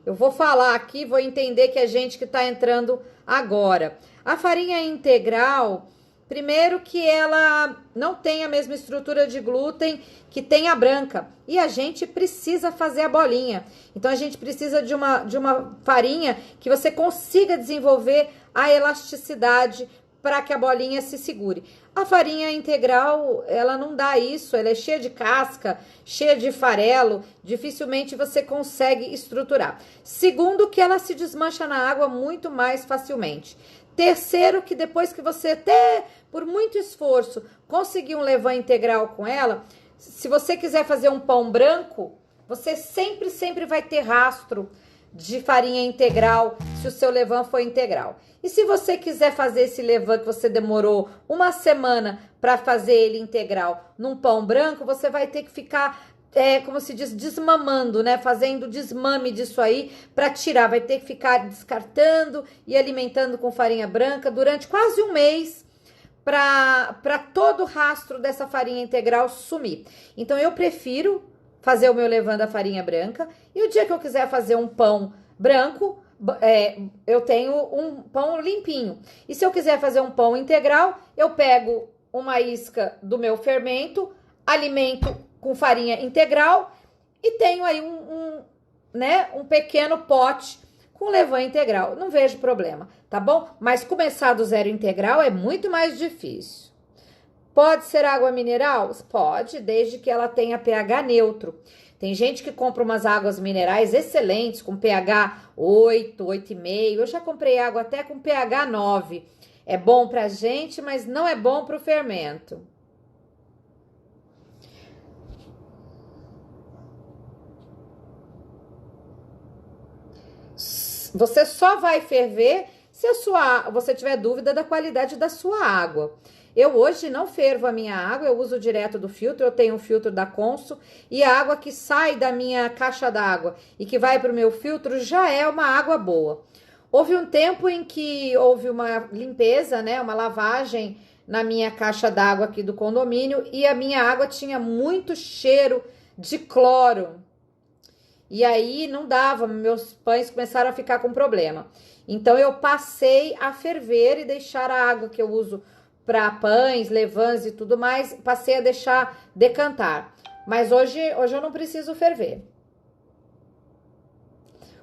Eu vou falar aqui, vou entender que é gente que tá entrando agora. A farinha integral, primeiro que ela não tem a mesma estrutura de glúten que tem a branca. E a gente precisa fazer a bolinha. Então, a gente precisa de uma farinha que você consiga desenvolver a elasticidade para que a bolinha se segure. A farinha integral, ela não dá isso, ela é cheia de casca, cheia de farelo, dificilmente você consegue estruturar. Segundo, que ela se desmancha na água muito mais facilmente. Terceiro, que depois que você até, por muito esforço, conseguir um levain integral com ela, se você quiser fazer um pão branco, você sempre vai ter rastro de farinha integral se o seu levain for integral. E se você quiser fazer esse levain que você demorou uma semana para fazer ele integral num pão branco, você vai ter que ficar, como se diz, desmamando, né? Fazendo desmame disso aí para tirar. Vai ter que ficar descartando e alimentando com farinha branca durante quase um mês para todo o rastro dessa farinha integral sumir. Então, eu prefiro fazer o meu levain da farinha branca. E o dia que eu quiser fazer um pão branco, eu tenho um pão limpinho. E se eu quiser fazer um pão integral, eu pego uma isca do meu fermento, alimento com farinha integral e tenho aí né, um pequeno pote com levain integral. Não vejo problema, tá bom? Mas começar do zero integral é muito mais difícil. Pode ser água mineral? Pode, desde que ela tenha pH neutro. Tem gente que compra umas águas minerais excelentes, com pH 8, 8,5. Eu já comprei água até com pH 9. É bom pra gente, mas não é bom pro fermento. Você só vai ferver se você tiver dúvida da qualidade da sua água. Eu hoje não fervo a minha água, eu uso direto do filtro, eu tenho um filtro da Consul e a água que sai da minha caixa d'água e que vai para o meu filtro já é uma água boa. Houve um tempo em que houve uma limpeza, né, uma lavagem na minha caixa d'água aqui do condomínio e a minha água tinha muito cheiro de cloro. E aí não dava, meus pães começaram a ficar com problema. Então eu passei a ferver e deixar a água que eu uso para pães, levains e tudo mais, passei a deixar decantar. Mas hoje eu não preciso ferver.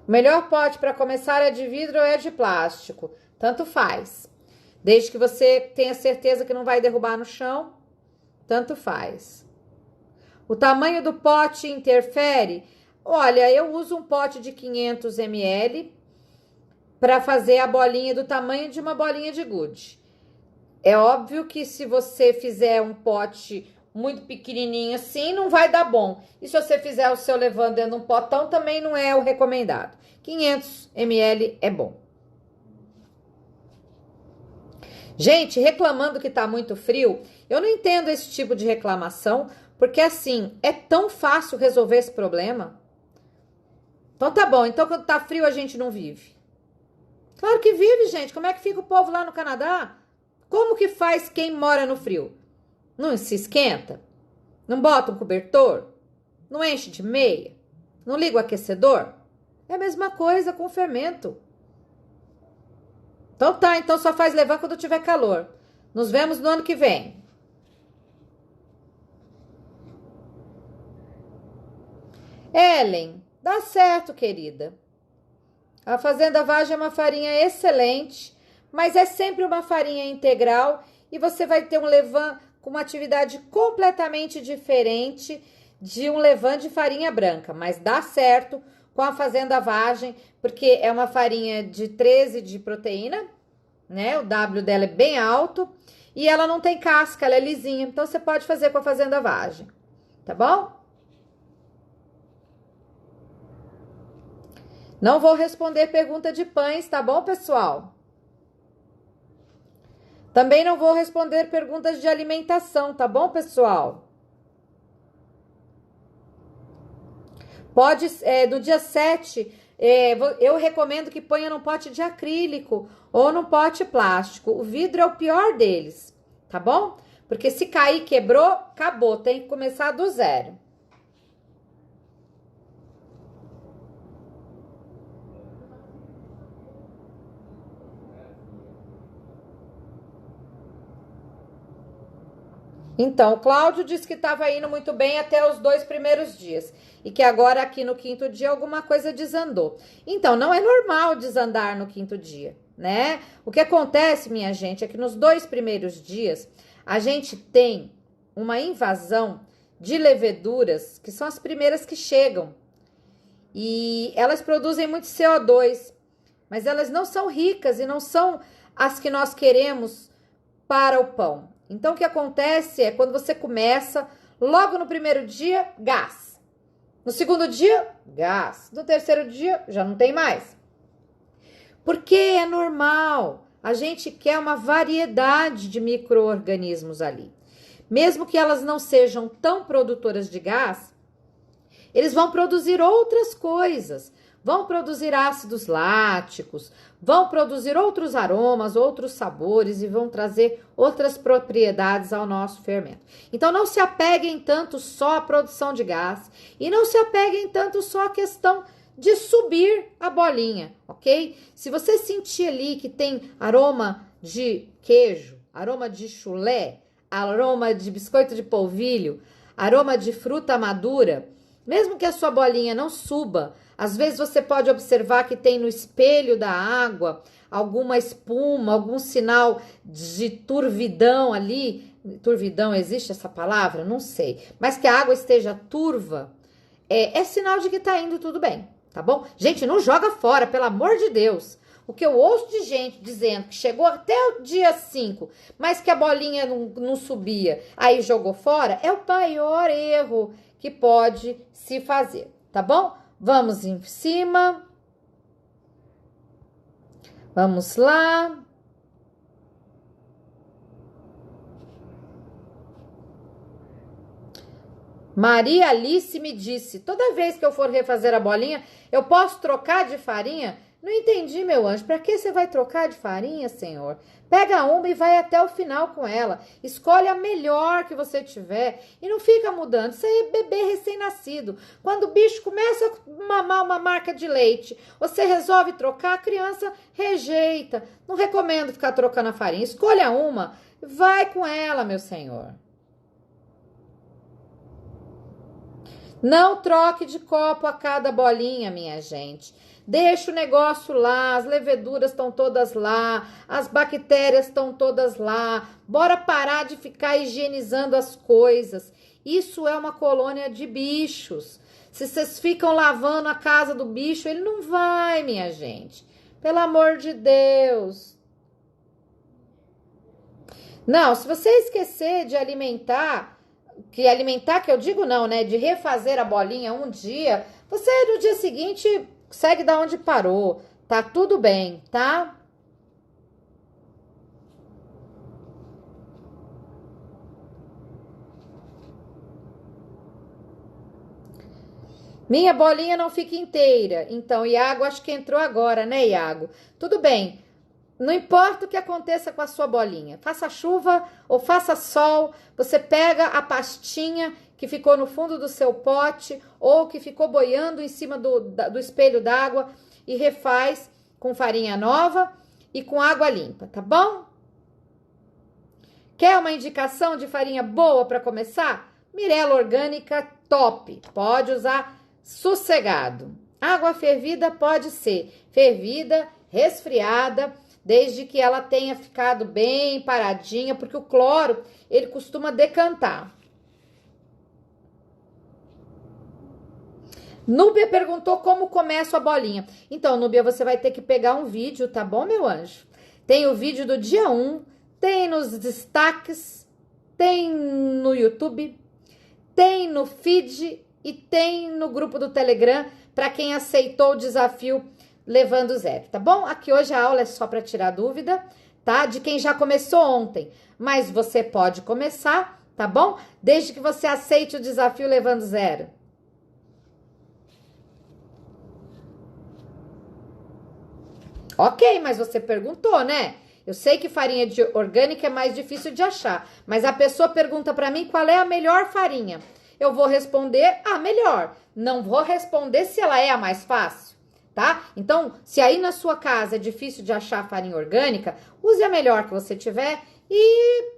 O melhor pote para começar é de vidro ou é de plástico, tanto faz. Desde que você tenha certeza que não vai derrubar no chão, tanto faz. O tamanho do pote interfere? Olha, eu uso um pote de 500 ml para fazer a bolinha do tamanho de uma bolinha de gude. É óbvio que se você fizer um pote muito pequenininho assim, não vai dar bom. E se você fizer o seu levando dentro de um potão, também não é o recomendado. 500 ml é bom. Gente, reclamando que tá muito frio, eu não entendo esse tipo de reclamação, porque assim, é tão fácil resolver esse problema. Então tá bom, então quando tá frio a gente não vive. Claro que vive, gente. Como é que fica o povo lá no Canadá? Como que faz quem mora no frio? Não se esquenta? Não bota um cobertor? Não enche de meia? Não liga o aquecedor? É a mesma coisa com o fermento. Então tá, então só faz levar quando tiver calor. Nos vemos no ano que vem. Ellen, dá certo, querida. A Fazenda Vagem é uma farinha excelente, mas é sempre uma farinha integral e você vai ter um levain com uma atividade completamente diferente de um levain de farinha branca, mas dá certo com a Fazenda Vagem, porque é uma farinha de 13 de proteína, né? O W dela é bem alto e ela não tem casca, ela é lisinha, então você pode fazer com a Fazenda Vagem, tá bom? Não vou responder pergunta de pães, tá bom, pessoal? Também não vou responder perguntas de alimentação, tá bom, pessoal? Pode, no dia 7, eu recomendo que ponha num pote de acrílico ou num pote plástico. O vidro é o pior deles, tá bom? Porque se cair, quebrou, acabou, tem que começar do zero. Então, o Cláudio disse que estava indo muito bem até os 2 primeiros dias e que agora aqui no 5º dia alguma coisa desandou. Então, não é normal desandar no 5º dia, né? O que acontece, minha gente, é que nos 2 primeiros dias a gente tem uma invasão de leveduras que são as primeiras que chegam e elas produzem muito CO2, mas elas não são ricas e não são as que nós queremos para o pão. Então, o que acontece é quando você começa, logo no primeiro dia, gás. No segundo dia, gás. No terceiro dia, já não tem mais. Porque é normal. A gente quer uma variedade de micro-organismos ali. Mesmo que elas não sejam tão produtoras de gás, eles vão produzir outras coisas. Vão produzir ácidos láticos, vão produzir outros aromas, outros sabores e vão trazer outras propriedades ao nosso fermento. Então, não se apeguem tanto só à produção de gás e não se apeguem tanto só à questão de subir a bolinha, ok? Se você sentir ali que tem aroma de queijo, aroma de chulé, aroma de biscoito de polvilho, aroma de fruta madura, Mesmo que a sua bolinha não suba, às vezes você pode observar que tem no espelho da água alguma espuma, algum sinal de turvidão ali. Turvidão, existe essa palavra? Não sei. Mas que a água esteja turva, é sinal de que tá indo tudo bem, tá bom? Gente, não joga fora, pelo amor de Deus. O que eu ouço de gente dizendo que chegou até o dia 5, mas que a bolinha não subia, aí jogou fora, é o maior erro que pode se fazer, tá bom? Vamos em cima. Vamos lá. Maria Alice me disse, toda vez que eu for refazer a bolinha, eu posso trocar de farinha? Não entendi, meu anjo. Para que você vai trocar de farinha, senhor? Pega uma e vai até o final com ela. Escolhe a melhor que você tiver e não fica mudando. Isso aí é bebê recém-nascido. Quando o bicho começa a mamar uma marca de leite, você resolve trocar, a criança rejeita. Não recomendo ficar trocando a farinha. Escolha uma, vai com ela, meu senhor. Não troque de copo a cada bolinha, minha gente. Deixa o negócio lá, as leveduras estão todas lá, as bactérias estão todas lá. Bora parar de ficar higienizando as coisas. Isso é uma colônia de bichos. Se vocês ficam lavando a casa do bicho, ele não vai, minha gente. Pelo amor de Deus. Não, se você esquecer de alimentar, que eu digo não, né? De refazer a bolinha um dia, você no dia seguinte segue da onde parou. Tá tudo bem, tá? Minha bolinha não fica inteira. Então, Iago, acho que entrou agora, né, Iago? Tudo bem. Não importa o que aconteça com a sua bolinha, faça chuva ou faça sol, você pega a pastinha que ficou no fundo do seu pote ou que ficou boiando em cima do espelho d'água e refaz com farinha nova e com água limpa, tá bom? Quer uma indicação de farinha boa para começar? Mirella Orgânica top, pode usar sossegado. Água fervida pode ser fervida, resfriada, desde que ela tenha ficado bem paradinha, porque o cloro, ele costuma decantar. Núbia perguntou como começo a bolinha. Então, Núbia, você vai ter que pegar um vídeo, tá bom, meu anjo? Tem o vídeo do dia 1, tem nos destaques, tem no YouTube, tem no feed e tem no grupo do Telegram, para quem aceitou o desafio Levando Zero, tá bom? Aqui hoje a aula é só para tirar dúvida, tá? De quem já começou ontem, mas você pode começar, tá bom? Desde que você aceite o desafio Levando Zero. Ok, mas você perguntou, né? Eu sei que farinha orgânica é mais difícil de achar, mas a pessoa pergunta para mim qual é a melhor farinha. Eu vou responder a melhor, não vou responder se ela é a mais fácil. Tá? Então, se aí na sua casa é difícil de achar farinha orgânica, use a melhor que você tiver e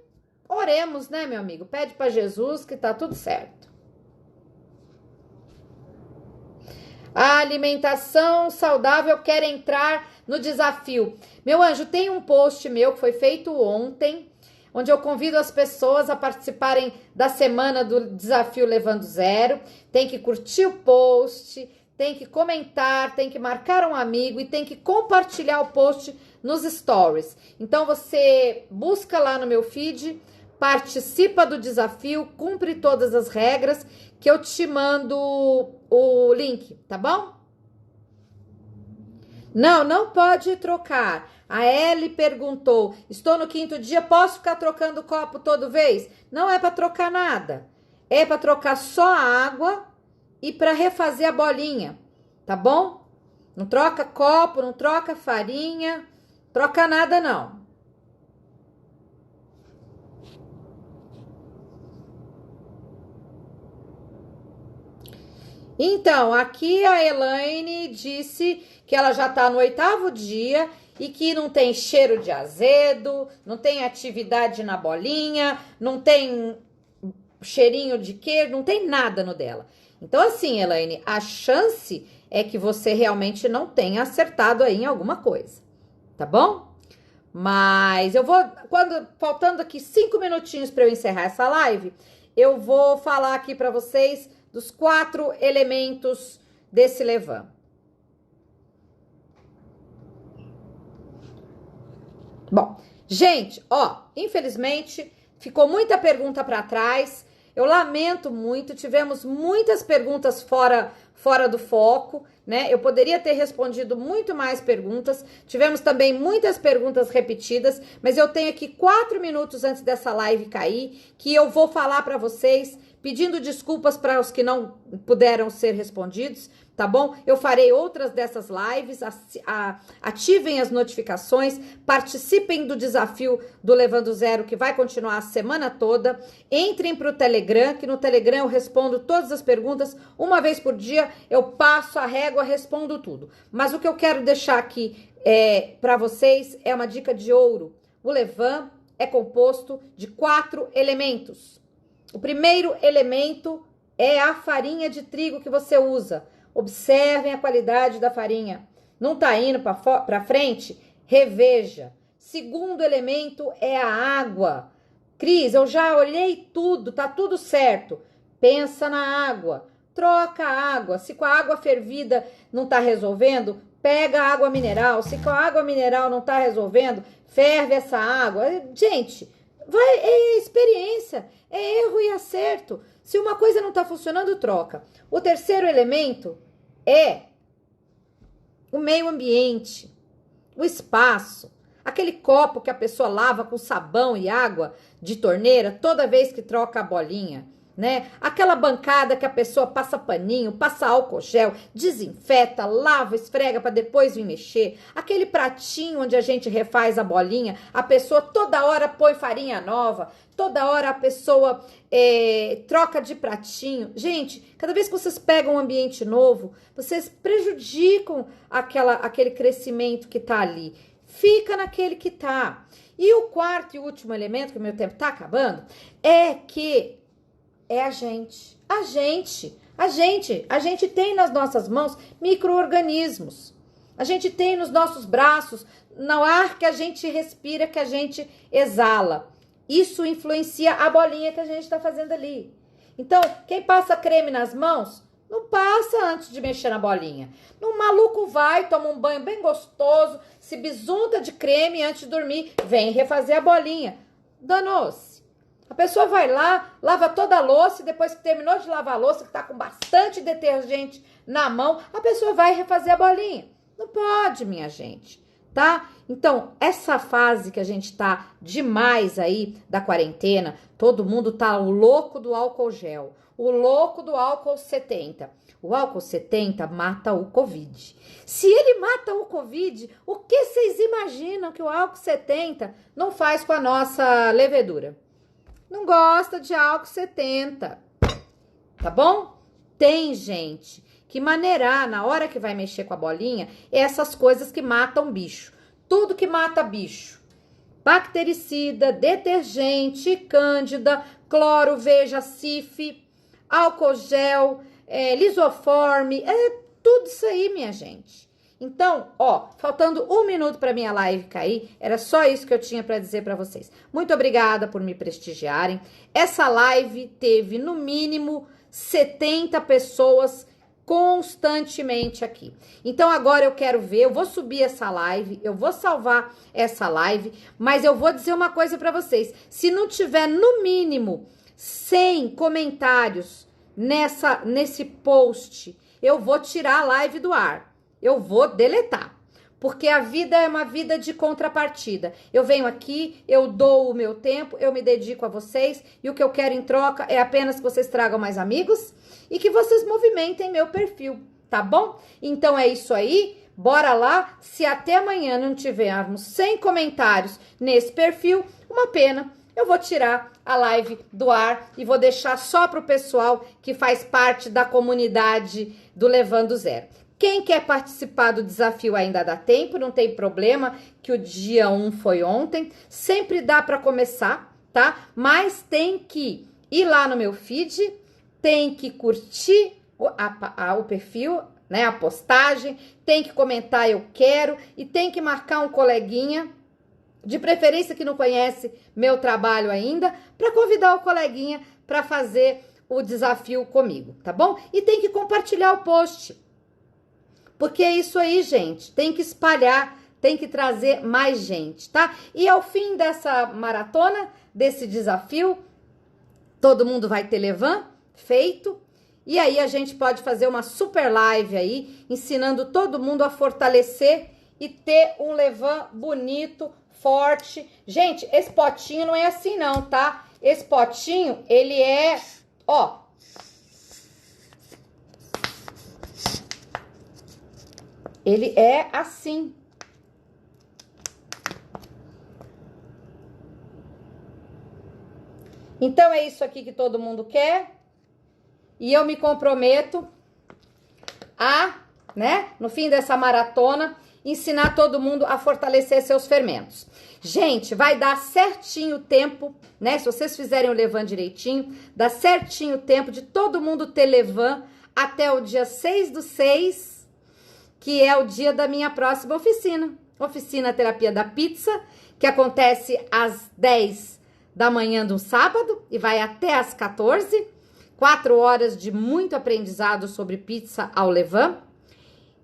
oremos, né, meu amigo? Pede para Jesus que tá tudo certo. A alimentação saudável quer entrar no desafio. Meu anjo, tem um post meu que foi feito ontem, onde eu convido as pessoas a participarem da semana do desafio Levando Zero. Tem que curtir o post, tem que comentar, tem que marcar um amigo e tem que compartilhar o post nos stories. Então, você busca lá no meu feed, participa do desafio, cumpre todas as regras, que eu te mando o link, tá bom? Não pode trocar. A Ellie perguntou, estou no 5º dia, posso ficar trocando o copo toda vez? Não é para trocar nada. É para trocar só a água e para refazer a bolinha, tá bom? Não troca copo, não troca farinha, troca nada não. Então, aqui a Elaine disse que ela já tá no 8º dia e que não tem cheiro de azedo, não tem atividade na bolinha, não tem cheirinho de queijo, não tem nada no dela. Então, assim, Elaine, a chance é que você realmente não tenha acertado aí em alguma coisa, tá bom? Mas eu vou, faltando aqui 5 minutinhos para eu encerrar essa live, eu vou falar aqui para vocês dos 4 elementos desse levam. Bom, gente, ó, infelizmente ficou muita pergunta para trás. Eu lamento muito, tivemos muitas perguntas fora do foco, né? Eu poderia ter respondido muito mais perguntas. Tivemos também muitas perguntas repetidas, mas eu tenho aqui 4 minutos antes dessa live cair, que eu vou falar para vocês, pedindo desculpas para os que não puderam ser respondidos, tá bom? Eu farei outras dessas lives, ativem as notificações, participem do desafio do Levando Zero, que vai continuar a semana toda. Entrem para o Telegram, que no Telegram eu respondo todas as perguntas, uma vez por dia, eu passo a régua, respondo tudo. Mas o que eu quero deixar aqui para vocês é uma dica de ouro. O levam é composto de 4 elementos. O primeiro elemento é a farinha de trigo que você usa. Observem a qualidade da farinha. Não tá indo para frente? Reveja. Segundo elemento é a água. Cris, eu já olhei tudo, tá tudo certo. Pensa na água. Troca a água. Se com a água fervida não tá resolvendo, pega a água mineral. Se com a água mineral não tá resolvendo, ferve essa água. Gente, é experiência, é erro e acerto. Se uma coisa não tá funcionando, troca. O terceiro elemento é o meio ambiente, o espaço, aquele copo que a pessoa lava com sabão e água de torneira toda vez que troca a bolinha, né? Aquela bancada que a pessoa passa paninho, passa álcool gel, desinfeta, lava, esfrega para depois vir mexer. Aquele pratinho onde a gente refaz a bolinha, a pessoa toda hora põe farinha nova, toda hora a pessoa troca de pratinho. Gente, cada vez que vocês pegam um ambiente novo, vocês prejudicam aquele crescimento que tá ali. Fica naquele que tá. E o quarto e último elemento, que o meu tempo tá acabando, é que é a gente. A gente tem nas nossas mãos micro-organismos. A gente tem nos nossos braços, no ar que a gente respira, que a gente exala. Isso influencia a bolinha que a gente está fazendo ali. Então, quem passa creme nas mãos, não passa antes de mexer na bolinha. Um maluco vai, toma um banho bem gostoso, se bisunta de creme antes de dormir, vem refazer a bolinha. Danou-se. A pessoa vai lá, lava toda a louça e depois que terminou de lavar a louça, que tá com bastante detergente na mão, a pessoa vai refazer a bolinha. Não pode, minha gente, tá? Então, essa fase que a gente tá demais aí da quarentena, todo mundo tá o louco do álcool gel, o louco do álcool 70. O álcool 70 mata o Covid. Se ele mata o Covid, o que vocês imaginam que o álcool 70 não faz com a nossa levedura? Não gosta de álcool 70, tá bom? Tem gente que maneirar na hora que vai mexer com a bolinha essas coisas que matam bicho. Tudo que mata bicho. Bactericida, detergente, cândida, cloro, veja, cif, álcool gel, lisoforme, tudo isso aí, minha gente. Então, ó, faltando 1 minuto para minha live cair, era só isso que eu tinha para dizer para vocês. Muito obrigada por me prestigiarem. Essa live teve, no mínimo, 70 pessoas constantemente aqui. Então, agora eu quero ver, eu vou subir essa live, eu vou salvar essa live, mas eu vou dizer uma coisa para vocês. Se não tiver, no mínimo, 100 comentários nesse post, eu vou tirar a live do ar. Eu vou deletar, porque a vida é uma vida de contrapartida. Eu venho aqui, eu dou o meu tempo, eu me dedico a vocês e o que eu quero em troca é apenas que vocês tragam mais amigos e que vocês movimentem meu perfil, tá bom? Então é isso aí, bora lá. Se até amanhã não tivermos 100 comentários nesse perfil, uma pena. Eu vou tirar a live do ar e vou deixar só para o pessoal que faz parte da comunidade do Levando Zero. Quem quer participar do desafio ainda dá tempo, não tem problema, que o dia 1 foi ontem. Sempre dá para começar, tá? Mas tem que ir lá no meu feed, tem que curtir, o perfil, né, a postagem, tem que comentar eu quero e tem que marcar um coleguinha, de preferência que não conhece meu trabalho ainda, para convidar o coleguinha para fazer o desafio comigo, tá bom? E tem que compartilhar o post, porque é isso aí, gente, tem que espalhar, tem que trazer mais gente, tá? E ao fim dessa maratona, desse desafio, todo mundo vai ter Levan feito, e aí a gente pode fazer uma super live aí, ensinando todo mundo a fortalecer e ter um Levan bonito, forte. Gente, esse potinho não é assim não, tá? Esse potinho, ele é, ó, ele é assim. Então, é isso aqui que todo mundo quer. E eu me comprometo a, né, no fim dessa maratona, ensinar todo mundo a fortalecer seus fermentos. Gente, vai dar certinho o tempo, né? Se vocês fizerem o Levan direitinho, dá certinho o tempo de todo mundo ter Levan até o dia 6/6, que é o dia da minha próxima oficina. Oficina Terapia da Pizza, que acontece às 10 da manhã do sábado e vai até às 14. 4 horas de muito aprendizado sobre pizza ao Levan.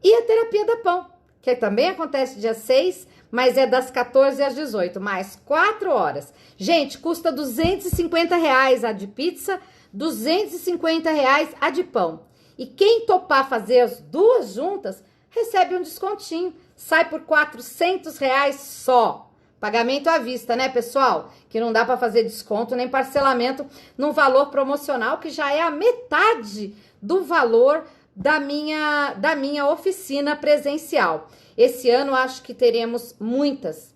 E a Terapia da Pão, que também acontece dia 6, mas é das 14 às 18, mais 4 horas. Gente, custa R$250 a de pizza, R$250 a de pão. E quem topar fazer as duas juntas, recebe um descontinho. Sai por R$400 só. Pagamento à vista, né, pessoal? Que não dá para fazer desconto nem parcelamento num valor promocional que já é a metade do valor da minha oficina presencial. Esse ano acho que teremos muitas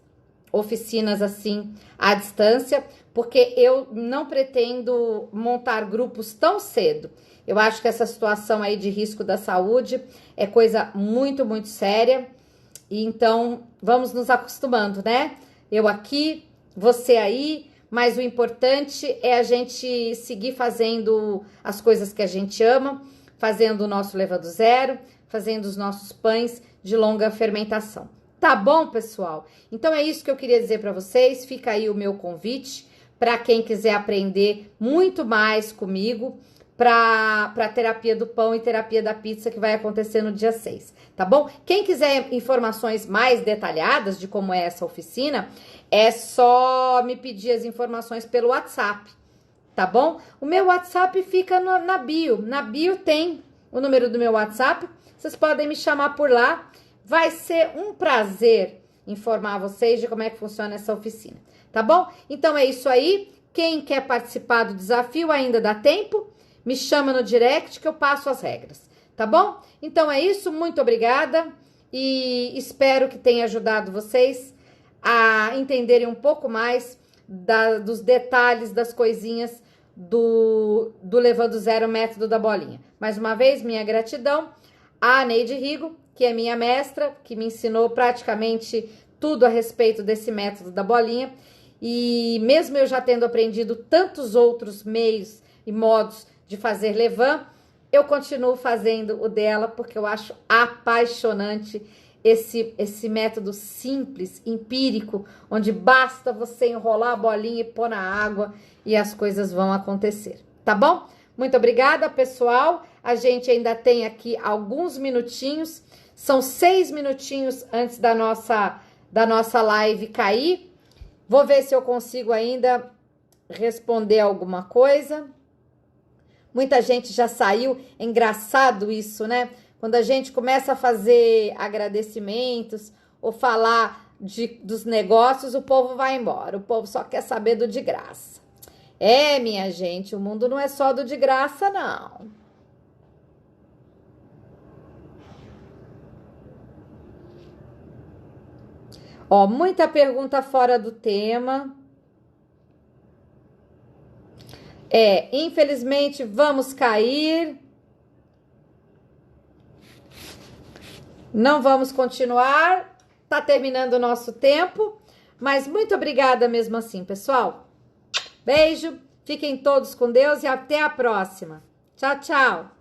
oficinas assim à distância, porque eu não pretendo montar grupos tão cedo. Eu acho que essa situação aí de risco da saúde é coisa muito, muito séria. E então vamos nos acostumando, né? Eu aqui, você aí, mas o importante é a gente seguir fazendo as coisas que a gente ama, fazendo o nosso Levan do Zero, fazendo os nossos pães de longa fermentação. Tá bom, pessoal? Então é isso que eu queria dizer para vocês. Fica aí o meu convite para quem quiser aprender muito mais comigo para terapia do pão e terapia da pizza que vai acontecer no dia 6, tá bom? Quem quiser informações mais detalhadas de como é essa oficina, é só me pedir as informações pelo WhatsApp, tá bom? O meu WhatsApp fica na bio. Na bio tem o número do meu WhatsApp. Vocês podem me chamar por lá. Vai ser um prazer informar vocês de como é que funciona essa oficina, tá bom? Então é isso aí. Quem quer participar do desafio ainda dá tempo. Me chama no direct que eu passo as regras, tá bom? Então é isso. Muito obrigada e espero que tenha ajudado vocês a entenderem um pouco mais dos detalhes, das coisinhas do Levan do Zero, método da bolinha. Mais uma vez, minha gratidão a Neide Rigo, que é minha mestra, que me ensinou praticamente tudo a respeito desse método da bolinha. E mesmo eu já tendo aprendido tantos outros meios e modos de fazer Levan, eu continuo fazendo o dela, porque eu acho apaixonante esse método simples, empírico, onde basta você enrolar a bolinha e pôr na água e as coisas vão acontecer, tá bom? Muito obrigada, pessoal. A gente ainda tem aqui alguns minutinhos, são 6 minutinhos antes da nossa live cair. Vou ver se eu consigo ainda responder alguma coisa. Muita gente já saiu, é engraçado isso, né? Quando a gente começa a fazer agradecimentos ou falar dos negócios, o povo vai embora. O povo só quer saber do de graça. É, minha gente, o mundo não é só do de graça, não. Ó, muita pergunta fora do tema. Infelizmente, vamos cair. Não vamos continuar. Tá terminando o nosso tempo. Mas muito obrigada mesmo assim, pessoal. Beijo. Fiquem todos com Deus e até a próxima. Tchau, tchau.